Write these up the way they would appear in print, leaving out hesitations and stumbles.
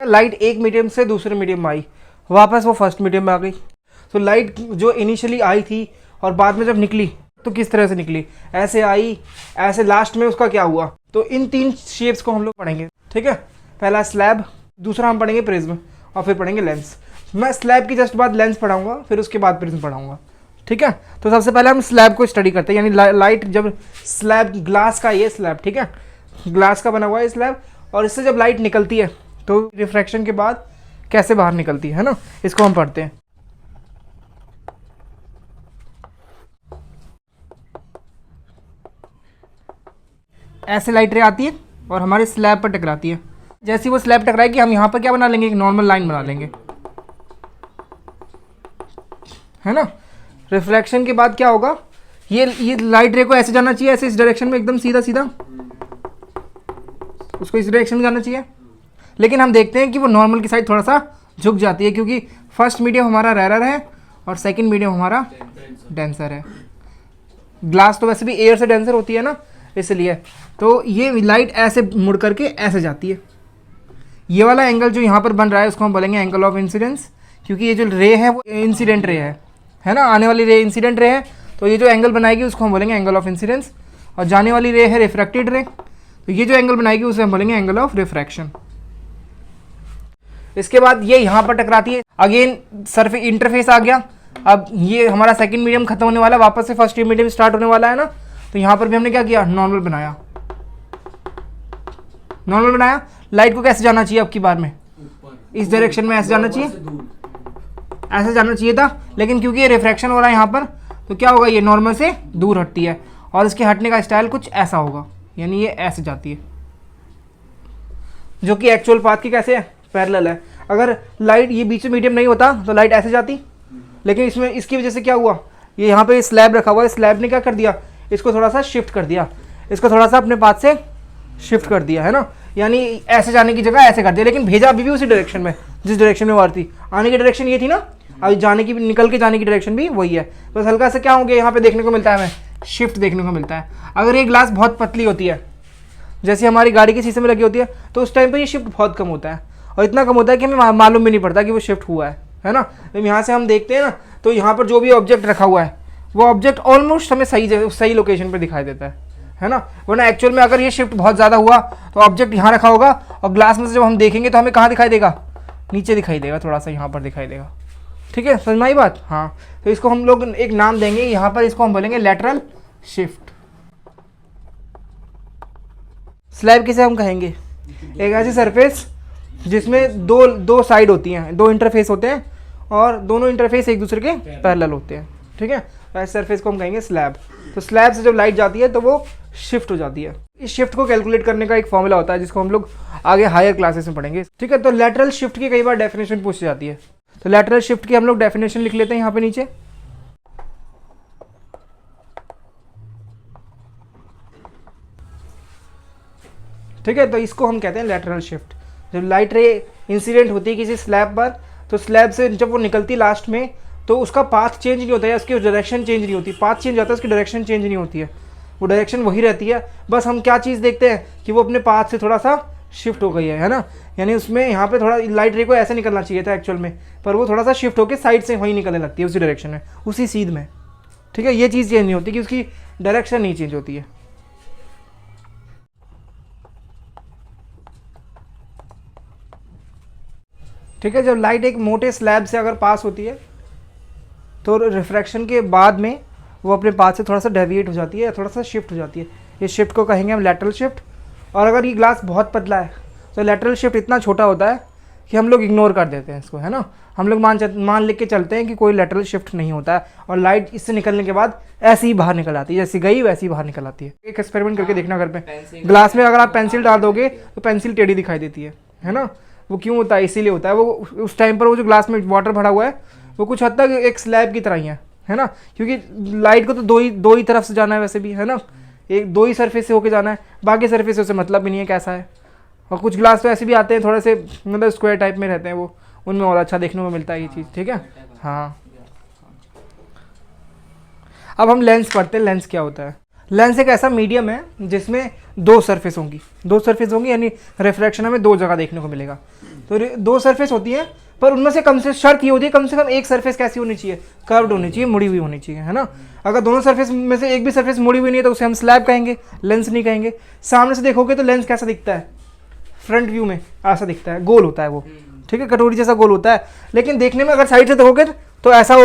Light एक medium से दूसरे मीडियम में आई, वापस वो फर्स्ट मीडियम में आ गई। तो लाइट जो इनिशियली आई थी और बाद में जब निकली तो किस तरह से निकली, ऐसे आई, ऐसे लास्ट में उसका क्या हुआ। तो इन 3 शेप्स को हम लोग पढ़ेंगे, ठीक है। पहला स्लैब, दूसरा हम पढ़ेंगे प्रिज्म और फिर पढ़ेंगे लेंस। मैं स्लैब की जस्ट बाद लेंस पढ़ाऊंगा, फिर उसके बाद प्रिज्म पढ़ाऊंगा, ठीक है। तो सबसे पहले हम स्लैब को स्टडी करते हैं, यानी लाइट जब स्लैब, ग्लास का ये स्लैब, ठीक है, ग्लास का बना हुआ है स्लैब, और इससे जब लाइट निकलती है तो रिफ्रैक्शन के बाद कैसे बाहर निकलती है ना, इसको हम पढ़ते हैं। ऐसे लाइट रे आती है और हमारे स्लैब पर टकराती है। जैसे वो स्लैब टकराएगी हम यहाँ पर क्या बना लेंगे, एक नॉर्मल लाइन बना लेंगे, है ना। रिफ्लेक्शन के बाद क्या होगा, ये लाइट रे को ऐसे जाना चाहिए, ऐसे इस डायरेक्शन में एकदम सीधा सीधा, उसको इस डायरेक्शन में जाना चाहिए। लेकिन हम देखते हैं कि वो नॉर्मल की साइड थोड़ा सा झुक जाती है, क्योंकि फर्स्ट मीडियम हमारा रेयर है और सेकंड मीडियम हमारा डेंसर है। ग्लास तो वैसे भी एयर से डेंसर होती है ना, इसलिए। तो ये लाइट ऐसे मुड़ करके ऐसे जाती है। ये वाला एंगल जो यहाँ पर बन रहा है उसको हम बोलेंगे एंगल ऑफ इंसिडेंस, क्योंकि ये जो रे है वो इंसिडेंट रे है ना, आने वाली रे इंसिडेंट रे है। तो ये जो एंगल बनाएगी उसको हम बोलेंगे एंगल ऑफ इंसिडेंस, और जाने वाली रे है रिफ्रैक्टेड रे, तो ये जो एंगल बनाएगी उसे हम बोलेंगे एंगल ऑफ रिफ्रैक्शन। इसके बाद ये यहाँ पर टकराती है, अगेन सरफेस इंटरफेस आ गया। अब ये हमारा सेकंड मीडियम खत्म होने वाला है, वापस से फर्स्ट मीडियम स्टार्ट होने वाला है ना। तो यहाँ पर भी हमने क्या किया, नॉर्मल बनाया। नॉर्मल बनाया, लाइट को कैसे जाना चाहिए अब की बार में, इस डायरेक्शन में ऐसे जाना चाहिए, ऐसे जाना चाहिए था। लेकिन क्योंकि ये रिफ्रैक्शन हो रहा है यहाँ पर, तो क्या होगा, ये नॉर्मल से दूर हटती है और इसके हटने का स्टाइल कुछ ऐसा होगा, यानी ये ऐसे जाती है, जो कि एक्चुअल पाथ की कैसे है, पैरेलल है। अगर लाइट ये बीच में मीडियम नहीं होता तो लाइट ऐसे जाती, लेकिन इसमें इसकी वजह से क्या हुआ, ये यहाँ पे स्लैब रखा हुआ है, स्लैब ने क्या कर दिया, इसको थोड़ा सा शिफ्ट कर दिया, इसको थोड़ा सा अपने पाथ से शिफ्ट कर दिया, है ना। यानी ऐसे जाने की जगह ऐसे कर दिया, लेकिन भेजा अभी भी उसी डायरेक्शन में जिस डायरेक्शन में वार थी। आने की डायरेक्शन ये थी ना, अभी जाने की, निकल के जाने की डायरेक्शन भी वही है। बस हल्का सा क्या हो गया यहाँ पे देखने को मिलता है, हमें शिफ्ट देखने को मिलता है। अगर ये ग्लास बहुत पतली होती है, जैसे हमारी गाड़ी के शीशे में लगी होती है, तो उस टाइम पर ये शिफ्ट बहुत कम होता है, और इतना कम होता है कि हमें मालूम भी नहीं पड़ता कि वो शिफ्ट हुआ है ना। जब यहाँ से हम देखते हैं ना, तो यहाँ पर जो भी ऑब्जेक्ट रखा हुआ है वो ऑब्जेक्ट ऑलमोस्ट हमें सही लोकेशन पर दिखाई देता है ना। वरना एक्चुअल में अगर ये शिफ्ट बहुत ज़्यादा हुआ तो ऑब्जेक्ट यहाँ रखा होगा और ग्लास में से जब हम देखेंगे तो हमें कहाँ दिखाई देगा, नीचे दिखाई देगा, थोड़ा सा यहाँ पर दिखाई देगा। ठीक है, समझ में आई बात। हाँ, तो इसको हम लोग एक नाम देंगे यहाँ पर, इसको हम बोलेंगे लैटरल शिफ्ट। स्लैब किसे हम कहेंगे, एक ऐसी सरफेस जिसमें दो साइड होती हैं, 2 इंटरफेस होते हैं और दोनों इंटरफेस एक दूसरे के पैरेलल होते हैं। ठीक है, ऐसे सरफेस को हम कहेंगे स्लैब। तो स्लैब से जब लाइट जाती है तो वो शिफ्ट हो जाती है। इस शिफ्ट को कैलकुलेट करने का एक फॉर्मूला होता है जिसको हम लोग आगे हायर क्लासेस में पढ़ेंगे। ठीक है, तो लैटरल शिफ्ट की कई बार डेफिनेशन पूछी जाती है, तो लैटरल शिफ्ट की हम लोग डेफिनेशन लिख लेते हैं यहाँ पे नीचे। ठीक है, तो इसको हम कहते हैं लैटरल शिफ्ट। जब लाइट रे इंसिडेंट होती है किसी स्लैब पर, तो स्लैब से जब वो निकलती लास्ट में, तो उसका पाथ चेंज नहीं होता है, उसकी डायरेक्शन चेंज नहीं होती। पाथ चेंज होता है, उसकी डायरेक्शन चेंज नहीं होती है, वो डायरेक्शन वही रहती है। बस हम क्या चीज़ देखते हैं कि वो अपने पाथ से थोड़ा सा शिफ्ट हो गई है ना। यानी उसमें यहाँ पे थोड़ा लाइट रे को ऐसे निकलना चाहिए था एक्चुअल में, पर वो थोड़ा सा शिफ्ट होकर साइड से वहीं निकलने लगती है, उसी डायरेक्शन में, उसी सीध में। ठीक है, ये चीज़ चेंज नहीं होती कि उसकी डायरेक्शन नहीं चेंज होती है। ठीक है, जब लाइट एक मोटे स्लैब से अगर पास होती है तो रिफ्रैक्शन के बाद में वो अपने पाथ से थोड़ा सा डेविएट हो जाती है, थोड़ा सा शिफ्ट हो जाती है। ये शिफ्ट को कहेंगे हम लैटरल शिफ्ट। और अगर ये ग्लास बहुत पतला है तो लैटरल शिफ्ट इतना छोटा होता है कि हम लोग इग्नोर कर देते हैं इसको, है ना। हम लोग मान लिख के चलते हैं कि कोई लैटरल शिफ्ट नहीं होता है, और लाइट इससे निकलने के बाद ऐसे ही बाहर निकल आती है, जैसी गई वैसी ही बाहर निकल आती है। एक एक्सपेरिमेंट करके देखना घर पे, ग्लास में अगर आप पेंसिल डाल दोगे तो पेंसिल टेढ़ी दिखाई देती है ना। वो क्यों होता है, इसीलिए होता है। वो उस टाइम पर वो जो ग्लास में वाटर भरा हुआ है वो कुछ हद तक एक स्लैब की तरह ही है ना, क्योंकि लाइट को तो दो ही तरफ से जाना है वैसे भी, है ना। एक 2 ही सरफेस से होके जाना है, बाकी सरफेस से उसे मतलब भी नहीं है कैसा है। और कुछ ग्लास तो ऐसे भी आते हैं थोड़े से मतलब स्क्वायर टाइप में रहते हैं, वो उनमें और अच्छा देखने को मिलता है ये चीज़। ठीक है, हाँ। अब हम लेंस पढ़ते हैं, लेंस क्या होता है। लेंस एक ऐसा मीडियम है जिसमें दो सरफेस होंगी यानी रिफ्रैक्शन हमें दो जगह देखने को मिलेगा। तो दो सरफेस होती है, पर उनमें से कम से शर्त ये होती है कम से कम एक सरफेस कैसी होनी चाहिए, कर्व्ड होनी चाहिए, मुड़ी हुई होनी चाहिए, है ना। अगर दोनों सरफेस में से एक भी सरफेस मुड़ी हुई नहीं है तो उसे हम स्लैब कहेंगे, लेंस नहीं कहेंगे। सामने से देखोगे तो लेंस कैसा दिखता है, फ्रंट व्यू में ऐसा दिखता है, गोल होता है वो, ठीक है, कटोरी जैसा गोल होता है। लेकिन देखने में अगर साइड से देखोगे तो ऐसा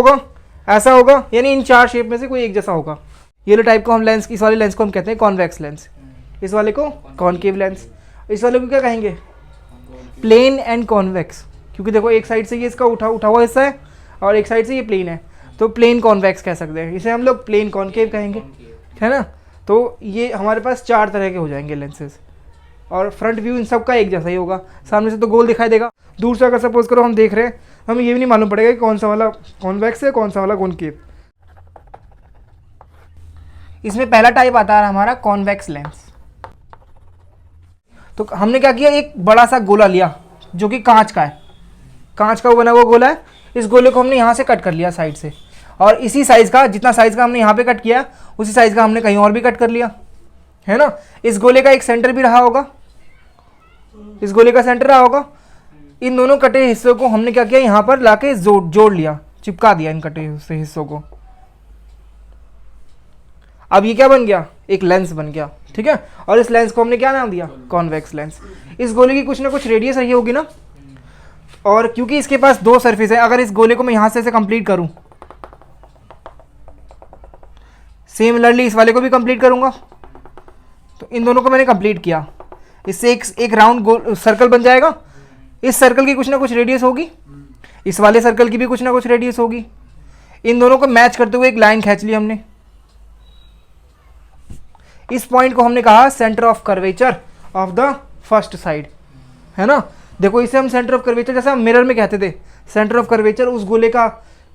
होगा, यानी इन चार शेप में से कोई एक जैसा होगा। ये टाइप को हम लेंस, इस वाले लेंस को हम कहते हैं कॉन्वेक्स लेंस, इस वाले को कॉनकेव लेंस, इस वाले को क्या कहेंगे, प्लेन एंड कॉन्वेक्स। क्योंकि देखो एक साइड से ये इसका उठा हुआ हिस्सा है और एक साइड से ये प्लेन है, तो प्लेन कॉन्वेक्स कह सकते हैं, इसे हम लोग प्लेन कॉनकेव कहेंगे, है ना। तो ये हमारे पास चार तरह के हो जाएंगे लेंसेज, और फ्रंट व्यू इन सब का एक जैसा ही होगा। सामने से तो गोल दिखाई देगा, दूर से अगर सपोज करो हम देख रहे हैं, हमें ये भी नहीं मालूम पड़ेगा कि कौन सा वाला कॉन्वेक्स है कौन सा वाला कॉनकेव। इसमें पहला टाइप आता है हमारा कॉन्वेक्स लेंस। तो हमने क्या किया, एक बड़ा सा गोला लिया जो कि कांच का है, कांच का वो बना हुआ गोला है। इस गोले को हमने यहाँ से कट कर लिया साइड से, और इसी साइज़ का, जितना साइज़ का हमने यहाँ पे कट किया उसी साइज़ का हमने कहीं और भी कट कर लिया, है ना। इस गोले का एक सेंटर भी रहा होगा, इस गोले का सेंटर रहा होगा। इन दोनों कटे हिस्सों को हमने क्या किया, यहाँ पर लाके जोड़ लिया, चिपका दिया इन कटे हिस्सों को। अब ये क्या बन गया, एक लेंस बन गया, ठीक है। और इस लेंस को हमने क्या नाम दिया, कॉन्वेक्स लेंस। इस गोले की कुछ ना कुछ रेडियस रही होगी ना, और क्योंकि इसके पास दो सरफेस है, अगर इस गोले को मैं यहां से ऐसे कंप्लीट करूं, सिमिलरली इस वाले को भी कंप्लीट करूंगा, तो इन दोनों को मैंने कंप्लीट किया, इससे एक राउंड गोल सर्कल बन जाएगा। इस सर्कल की कुछ ना कुछ रेडियस होगी, इस वाले सर्कल की भी कुछ ना कुछ रेडियस होगी। इन दोनों को मैच करते हुए एक लाइन खींच ली हमने। इस पॉइंट को हमने कहा centre of curvature of the first side, है ना। देखो इसे हम सेंटर ऑफ कर्वेचर, जैसे हम मिरर में कहते थे सेंटर ऑफ कर्वेचर उस गोले का,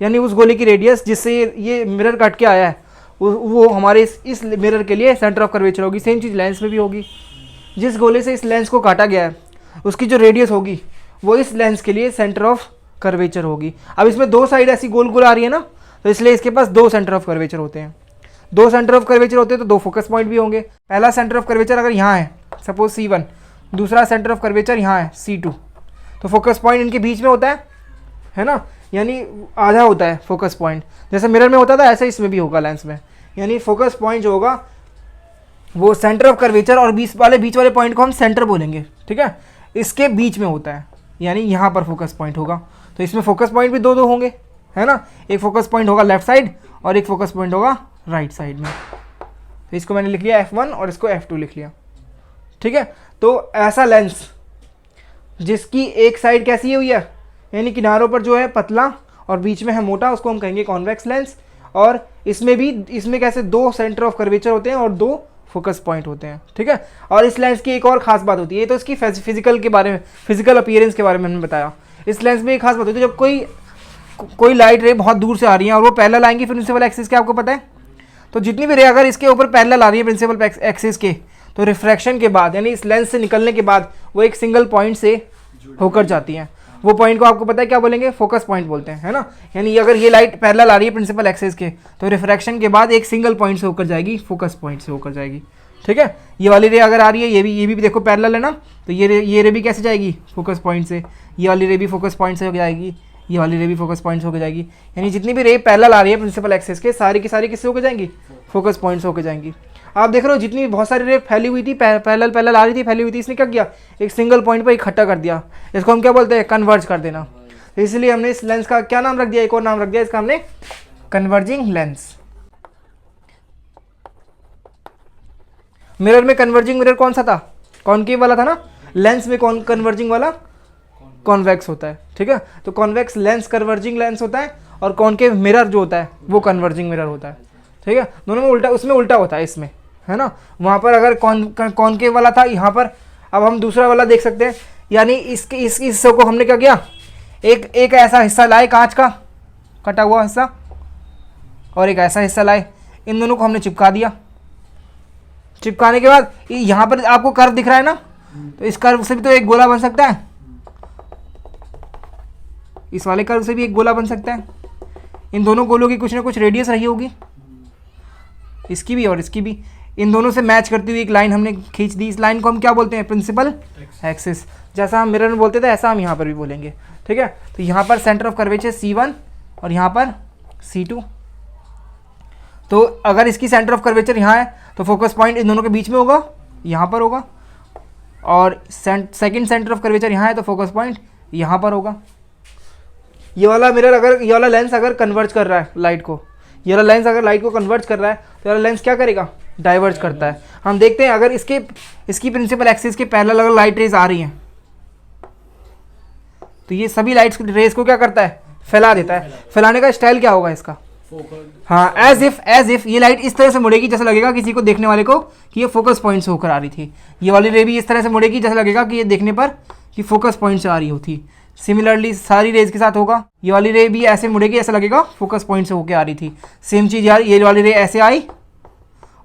यानी उस गोले की रेडियस जिससे ये मिरर कट के आया है, वो हमारे इस मिरर के लिए सेंटर ऑफ कर्वेचर होगी। सेम चीज़ लेंस में भी होगी, जिस गोले से इस लेंस को काटा गया है उसकी जो रेडियस होगी वो इस लेंस के लिए सेंटर ऑफ कर्वेचर होगी। अब इसमें दो साइड ऐसी गोल गोल आ रही है ना, तो इसलिए इसके पास दो सेंटर ऑफ कर्वेचर होते हैं। दो सेंटर ऑफ कर्वेचर होते हैं तो दो फोकस पॉइंट भी होंगे। पहला सेंटर ऑफ कर्वेचर अगर यहाँ है सपोज C1, दूसरा सेंटर ऑफ कर्वेचर यहाँ है C2, तो फोकस पॉइंट इनके बीच में होता है ना, यानी आधा होता है फोकस पॉइंट। जैसे मिरर में होता था ऐसे इसमें भी होगा लेंस में, यानी फोकस पॉइंट जो होगा वो सेंटर ऑफ कर्वेचर, और बीच वाले पॉइंट को हम सेंटर बोलेंगे, ठीक है, इसके बीच में होता है, यानी यहाँ पर फोकस पॉइंट होगा। तो इसमें फोकस पॉइंट भी दो होंगे, है ना। एक फोकस पॉइंट होगा लेफ्ट साइड और एक फोकस पॉइंट होगा राइट साइड में। तो इसको मैंने लिख लिया F1 और इसको F2 लिख लिया, ठीक है। तो ऐसा लेंस जिसकी एक साइड कैसी हुई है, यानी किनारों पर जो है पतला और बीच में है मोटा, उसको हम कहेंगे कॉन्वेक्स लेंस। और इसमें कैसे दो सेंटर ऑफ कर्वेचर होते हैं और दो फोकस पॉइंट होते हैं, ठीक है। और इस लेंस की एक और खास बात होती है, ये तो इसकी फिजिकल अपीयरेंस के बारे में हमने बताया। इस लेंस में एक खास बात होती है, जब कोई लाइट रे बहुत दूर से आ रही है और वो पैरेलल आएंगी प्रिंसिपल एक्सिस के, आपको पता है, तो जितनी भी रे अगर इसके ऊपर पैरेलल आ रही है प्रिंसिपल एक्सिस के, तो रिफ्रैक्शन के बाद यानी इस लेंस से निकलने के बाद वो एक सिंगल पॉइंट से होकर जाती हैं। वो पॉइंट को आपको पता है क्या बोलेंगे, फोकस पॉइंट बोलते हैं, है ना। यानी अगर ये लाइट पैरेलल आ रही है प्रिंसिपल एक्सिस के, तो रिफ्रैक्शन के बाद एक सिंगल पॉइंट से होकर जाएगी, फोकस पॉइंट से होकर जाएगी, ठीक है। ये वाली रे अगर आ रही है, ये भी देखो पैरेलल है ना, तो ये रे भी कैसे जाएगी, फोकस पॉइंट से। ये वाली रे भी फोकस पॉइंट से हो जाएगी, ये वाली रे भी फोकस पॉइंट से होकर जाएगी। यानी जितनी भी रे पैरेलल आ रही है प्रिंसिपल एक्सिस के, सारी की सारी किससे होकर जाएंगी, फोकस पॉइंट से होकर जाएंगी। आप देख रहे हो जितनी बहुत सारी रे फैली हुई थी, पैरेलल आ रही थी, फैली हुई थी, इसने क्या किया, एक सिंगल पॉइंट पर इकट्ठा कर दिया। इसको हम क्या बोलते हैं, कन्वर्ज कर देना। इसलिए हमने इस लेंस का क्या नाम रख दिया, एक और नाम रख दिया इसका हमने, कन्वर्जिंग लेंस। मिरर में कन्वर्जिंग मिरर कौन सा था, कॉनकेव वाला था ना। लेंस में कौन कन्वर्जिंग वाला, कॉन्वेक्स होता है, ठीक है। तो कॉन्वेक्स लेंस कन्वर्जिंग लेंस होता है, और कॉनकेव मिरर जो होता है वो कन्वर्जिंग मिरर होता है, ठीक है। दोनों में उल्टा, उसमें उल्टा होता है इसमें, है ना। वहाँ पर अगर कॉनकेव वाला था, यहाँ पर अब हम दूसरा वाला देख सकते हैं। यानी इस हिस्से को हमने क्या किया, एक ऐसा हिस्सा लाए कांच का कटा हुआ हिस्सा, और एक ऐसा हिस्सा लाए, इन दोनों को हमने चिपका दिया। चिपकाने के बाद यहाँ पर आपको कर्व दिख रहा है ना, तो इस कर्व से भी तो एक गोला बन सकता है, इस वाले कर्व से भी एक गोला बन सकता है। इन दोनों गोलों की कुछ ना कुछ रेडियस रही होगी, इसकी भी और इसकी भी। इन दोनों से मैच करती हुई एक लाइन हमने खींच दी। इस लाइन को हम क्या बोलते हैं? Principal axis. जैसा हम मिरर में बोलते थे ऐसा हम यहाँ पर भी बोलेंगे, ठीक है। तो यहाँ पर सेंटर ऑफ कर्वेचर C1 और यहाँ पर C2। तो अगर इसकी सेंटर ऑफ कर्वेचर यहाँ है तो फोकस पॉइंट इन दोनों के बीच में होगा, यहाँ पर होगा। और सेकंड सेंटर ऑफ कर्वेचर यहाँ है तो फोकस पॉइंट यहाँ पर होगा। ये वाला मिरर अगर, ये वाला लेंस अगर कन्वर्ज कर रहा है लाइट को, ये वाला लेंस अगर लाइट को कन्वर्ज कर रहा है तो ये वाला लेंस क्या करेगा? डाइवर्ज करता है। हम देखते हैं अगर इसकी प्रिंसिपल एक्सिस के पैरेलल अगर लाइट रेज आ रही हैं तो ये सभी लाइट रेज को क्या करता है? फैला देता है। फैलाने का स्टाइल क्या होगा इसका? हाँ, एज इफ ये लाइट इस तरह से मुड़ेगी जैसा लगेगा किसी को, देखने वाले को, कि ये फोकस पॉइंट से होकर आ रही थी। ये वाली रे भी इस तरह से मुड़ेगी जैसा लगेगा कि ये देखने पर कि फोकस पॉइंट से आ रही होती। सिमिलरली सारी रेज के साथ होगा। ये वाली रे भी ऐसे मुड़ेगी ऐसा लगेगा फोकस पॉइंट से होकर आ रही थी। सेम चीज़ यार, ये वाली रे ऐसे आई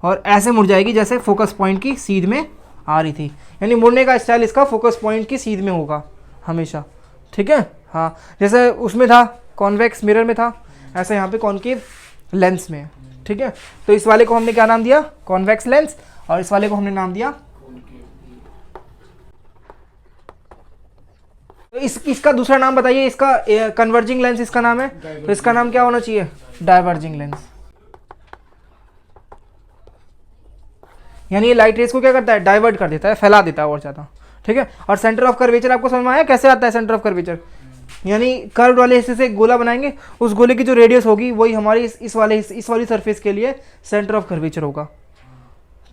और ऐसे मुड़ जाएगी जैसे फोकस पॉइंट की सीध में आ रही थी। यानी मुड़ने का स्टाइल इसका फोकस पॉइंट की सीध में होगा हमेशा, ठीक है। हाँ, जैसे उसमें था कॉन्वेक्स मिरर में था, ऐसा यहाँ पे कॉनकेव लेंस में, ठीक है। तो इस वाले को हमने क्या नाम दिया? Convex lens. और इस वाले को हमने नाम दिया, तो इसका दूसरा नाम बताइए। इसका कन्वर्जिंग लेंस इसका नाम है, तो इसका नाम क्या होना चाहिए? Diverging lens. यानी ये लाइट रेस को क्या करता है? डाइवर्ट कर देता है, फैला देता है और ज़्यादा, ठीक है। और सेंटर ऑफ कर्वेचर आपको समझ में आया कैसे आता है? सेंटर ऑफ कर्वेचर यानी कर्व वाले हिस्से से एक गोला बनाएंगे, उस गोले की जो रेडियस होगी वही हमारी इस वाली सरफेस के लिए सेंटर ऑफ कर्वेचर होगा,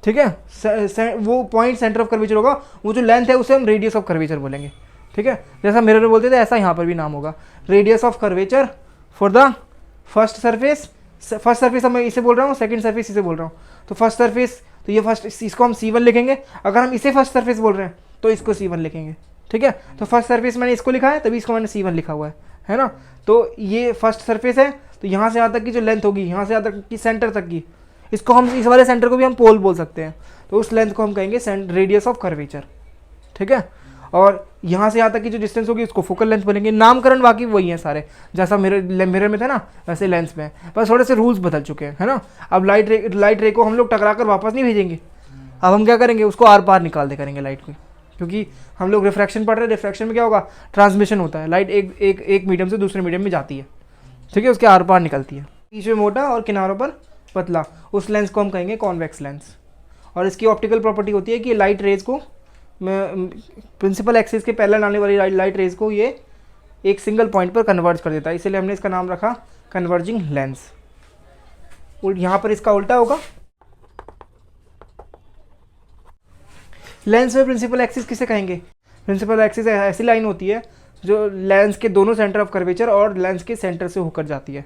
ठीक है। वो पॉइंट सेंटर ऑफ कर्वेचर होगा, वो जो लेंथ है उसे हम रेडियस ऑफ कर्वेचर बोलेंगे, ठीक है। जैसा मिरर में बोलते थे ऐसा यहाँ पर भी नाम होगा, radius of curvature for the first surface. First surface मैं इसे बोल रहा हूँ, सेकंड सरफेस इसे बोल रहा हूँ। तो फर्स्ट सरफेस, तो ये फर्स्ट, इसको हम C1 लिखेंगे। अगर हम इसे फर्स्ट सरफेस बोल रहे हैं तो इसको C1 लिखेंगे, ठीक है। तो फर्स्ट सरफेस मैंने इसको लिखा है तभी इसको मैंने C1 लिखा हुआ है ना। तो ये फर्स्ट सरफेस है, तो यहाँ से यहाँ तक की जो लेंथ होगी, यहाँ से यहाँ तक की सेंटर तक की, इसको हम, इस वाले सेंटर को भी हम पोल बोल सकते हैं। तो उस लेंथ को हम कहेंगे रेडियस ऑफ कर्वेचर, ठीक है। और यहाँ से यहाँ तक की जो डिस्टेंस होगी उसको फोकल लेंथ बोलेंगे। नामकरण बाकी वही है सारे, जैसा मिरर में था ना वैसे लेंस में, बस थोड़े से रूल्स बदल चुके हैं, है ना। अब लाइट रे को हम लोग टकरा कर वापस नहीं भेजेंगे, अब हम क्या करेंगे? उसको आर पार निकाल दे करेंगे लाइट को, क्योंकि हम लोग रिफ्रैक्शन पढ़ रहे हैं। रिफ्रैक्शन में क्या होगा? ट्रांसमिशन होता है, लाइट एक मीडियम से दूसरे मीडियम में जाती है, ठीक है, उसके आर पार निकलती है। बीच में मोटा और किनारों पर पतला, उस लेंस को हम कहेंगे कॉन्वेक्स लेंस। और इसकी ऑप्टिकल प्रॉपर्टी होती है कि लाइट रेज को, प्रिंसिपल एक्सिस के पैरेलल आने वाली लाइट रेज को ये एक सिंगल पॉइंट पर कन्वर्ज कर देता है, इसलिए हमने इसका नाम रखा कन्वर्जिंग लेंस। यहाँ पर इसका उल्टा होगा। लेंस में प्रिंसिपल एक्सिस किसे कहेंगे? प्रिंसिपल एक्सिस ऐसी लाइन होती है जो लेंस के दोनों सेंटर ऑफ कर्वेचर और लेंस के सेंटर से होकर जाती है,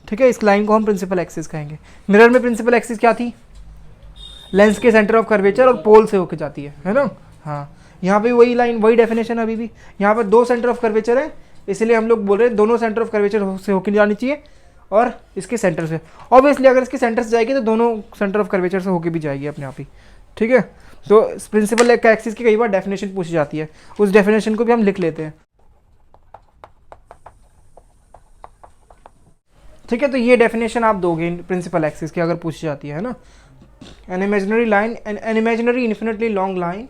ठीक है। इस लाइन को हम प्रिंसिपल एक्सिस कहेंगे। मिरर में प्रिंसिपल एक्सिस क्या थी? लेंस के सेंटर ऑफ कर्वेचर और पोल से होकर जाती है ना। हाँ, यहाँ पे वही लाइन, वही डेफिनेशन अभी भी। यहाँ पर दो सेंटर ऑफ कर्वेचर है, इसलिए हम लोग बोल रहे हैं दोनों सेंटर ऑफ कर्वेचर से होकर जानी चाहिए और इसके सेंटर से। ऑब्वियसली अगर इसके सेंटर से जाएगी तो दोनों सेंटर ऑफ कर्वेचर से होकर भी जाएगी अपने आप ही, ठीक है। तो प्रिंसिपल एक्सिस की कई बार डेफिनेशन पूछी जाती है, उस डेफिनेशन को भी हम लिख लेते हैं, ठीक है। तो ये डेफिनेशन आप दोगे प्रिंसिपल एक्सिस की अगर पूछी जाती है ना। An imaginary infinitely long line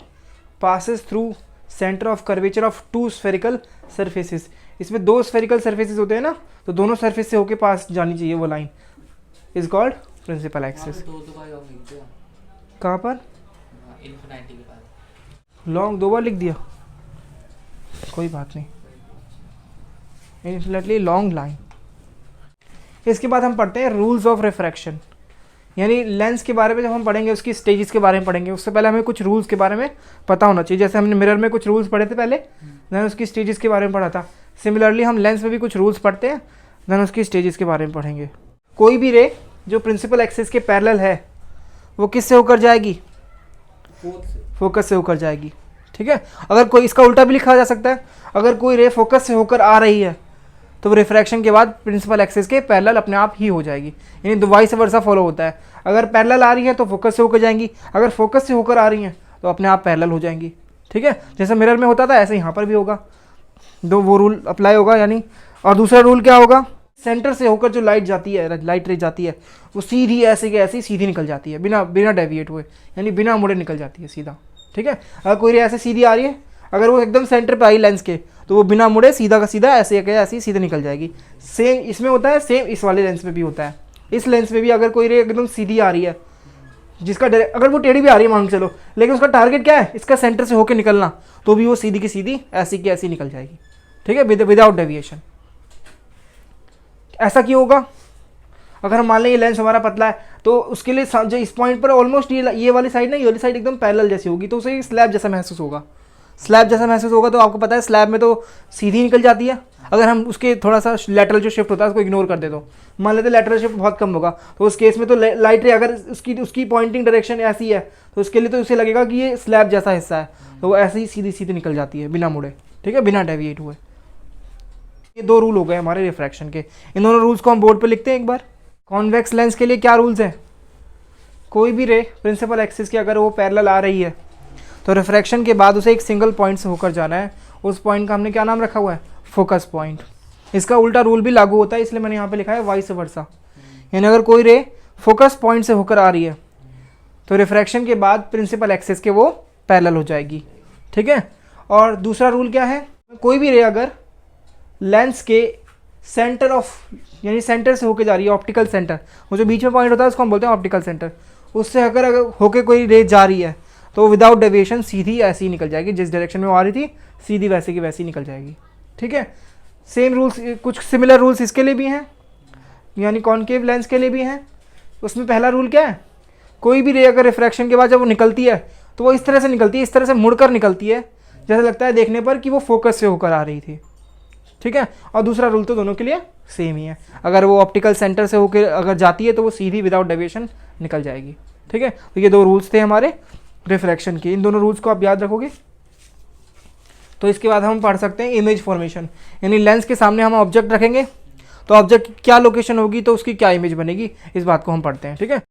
passes through center of curvature of two spherical surfaces। इसमें दो spherical surfaces होते हैं ना, तो दोनों surface से होके पास जानी चाहिए वो line, is called principal axis। कहाँ पर? इन्फिनिटी के बाद लॉन्ग 2 बार लिख दिया, कोई बात नहीं। Infinitely long line. इसके बाद हम पढ़ते हैं रूल्स ऑफ रिफ्रैक्शन, यानी लेंस के बारे में जब हम पढ़ेंगे उसकी स्टेजेस के बारे में पढ़ेंगे। उससे पहले हमें कुछ रूल्स के बारे में पता होना चाहिए। जैसे हमने मिरर में कुछ रूल्स पढ़े थे पहले, देन उसकी स्टेजेस के बारे में पढ़ा था। सिमिलरली हम लेंस में भी कुछ रूल्स पढ़ते हैं, देन उसकी स्टेजेस के बारे में पढ़ेंगे। कोई भी रे जो प्रिंसिपल एक्सिस के पैरेलल है वो किससे होकर जाएगी? फोकस से होकर जाएगी, ठीक है। अगर कोई, इसका उल्टा भी लिखा जा सकता है, अगर कोई रे फोकस से होकर आ रही है तो रिफ्रैक्शन के बाद प्रिंसिपल एक्सिस के पैरेलल अपने आप ही हो जाएगी, यानी दो वाइस वर्सा फॉलो होता है। अगर पैरेलल आ रही है तो फोकस से होकर जाएंगी, अगर फोकस से होकर आ रही हैं तो अपने आप पैरेलल हो जाएंगी, ठीक है। जैसे मिरर में होता था ऐसे यहाँ पर भी होगा, दो वो रूल अप्लाई होगा यानी। और दूसरा रूल क्या होगा? सेंटर से होकर जो लाइट जाती है, लाइट रे जाती है, वो सीधी ऐसे के ऐसी सीधी निकल जाती है, बिना बिना डेविएट हुए, यानी बिना मुड़े निकल जाती है सीधा। ठीक है, अगर कोई रे ऐसे सीधी आ रही है, अगर वो एकदम सेंटर पे आई लेंस के, तो वो बिना मुड़े सीधा का सीधा ऐसे के ऐसी सीधे निकल जाएगी। सेम इसमें होता है, सेम इस वाले लेंस में भी होता है। इस लेंस में भी अगर कोई रे एकदम सीधी आ रही है, जिसका अगर वो टेढ़ी भी आ रही है मान के चलो, लेकिन उसका टारगेट क्या है, इसका सेंटर से होकर निकलना, तो भी वो सीधी की सीधी ऐसी की ऐसी निकल जाएगी। ठीक है, विदाउट डेविएशन। ऐसा क्यों होगा? अगर हम मान लें ये लेंस हमारा पतला है, तो उसके लिए जो इस पॉइंट पर ऑलमोस्ट ये वाली साइड ना, ये वाली साइड एकदम पैरेलल जैसी होगी, तो उसे स्लैब जैसा महसूस होगा। स्लैब जैसा महसूस होगा, तो आपको पता है स्लैब में तो सीधी निकल जाती है। अगर हम उसके थोड़ा सा लैटरल जो शिफ्ट होता है उसको इग्नोर कर दे, तो मान लेते लैटरल शिफ्ट बहुत कम होगा, तो उस केस में तो लाइट रे अगर उसकी पॉइंटिंग डायरेक्शन ऐसी है, तो उसके लिए तो उसे लगेगा कि ये स्लैब जैसा हिस्सा है, तो वो ऐसे ही सीधी सीधी निकल जाती है बिना मुड़े। ठीक है, बिना डेविएट हुए। ये 2 रूल हो गए हमारे रिफ्रैक्शन के। इन दोनों रूल्स को हम बोर्ड पे लिखते हैं एक बार। कॉन्वेक्स लेंस के लिए क्या रूल्स हैं? कोई भी रे प्रिंसिपल एक्सिस की अगर वो पैरेलल आ रही है, तो रिफ्रैक्शन के बाद उसे एक सिंगल पॉइंट से होकर जाना है। उस पॉइंट का हमने क्या नाम रखा हुआ है? Focus point. इसका उल्टा रूल भी लागू होता है, इसलिए मैंने यहाँ पे लिखा है वाइस वर्सा। यानी अगर कोई रे फोकस पॉइंट से होकर आ रही है, तो रिफ्रैक्शन के बाद प्रिंसिपल एक्सिस के वो पैरेलल हो जाएगी। ठीक है, और दूसरा रूल क्या है? कोई भी रे अगर लेंस के सेंटर ऑफ, यानी सेंटर से होकर जा रही है, ऑप्टिकल सेंटर, वो जो बीच में पॉइंट होता है उसको हम बोलते हैं ऑप्टिकल सेंटर, उससे अगर होकर कोई रे जा रही है, तो विदाउट डेविएशन सीधी ऐसी निकल जाएगी, जिस डायरेक्शन में वो आ रही थी सीधी वैसे की वैसी निकल जाएगी। ठीक है, सेम रूल्स, कुछ सिमिलर रूल्स इसके लिए भी हैं, यानी कॉनकेव लेंस के लिए भी हैं। उसमें पहला रूल क्या है? कोई भी रे अगर रिफ्रैक्शन के बाद जब वो निकलती है, तो वो इस तरह से निकलती है, इस तरह से मुड़कर निकलती है, जैसा लगता है देखने पर कि वो फोकस से होकर आ रही थी। ठीक है, और दूसरा रूल तो दोनों के लिए सेम ही है, अगर वो ऑप्टिकल सेंटर से होकर अगर जाती है, तो वो सीधी विदाउट डेविएशन निकल जाएगी। ठीक है, तो ये 2 रूल्स थे हमारे रिफ्रैक्शन के। इन दोनों रूल्स को आप याद रखोगे, तो इसके बाद हम पढ़ सकते हैं इमेज फॉर्मेशन। यानी लेंस के सामने हम ऑब्जेक्ट रखेंगे, तो ऑब्जेक्ट क्या लोकेशन होगी, तो उसकी क्या इमेज बनेगी, इस बात को हम पढ़ते हैं। ठीक है।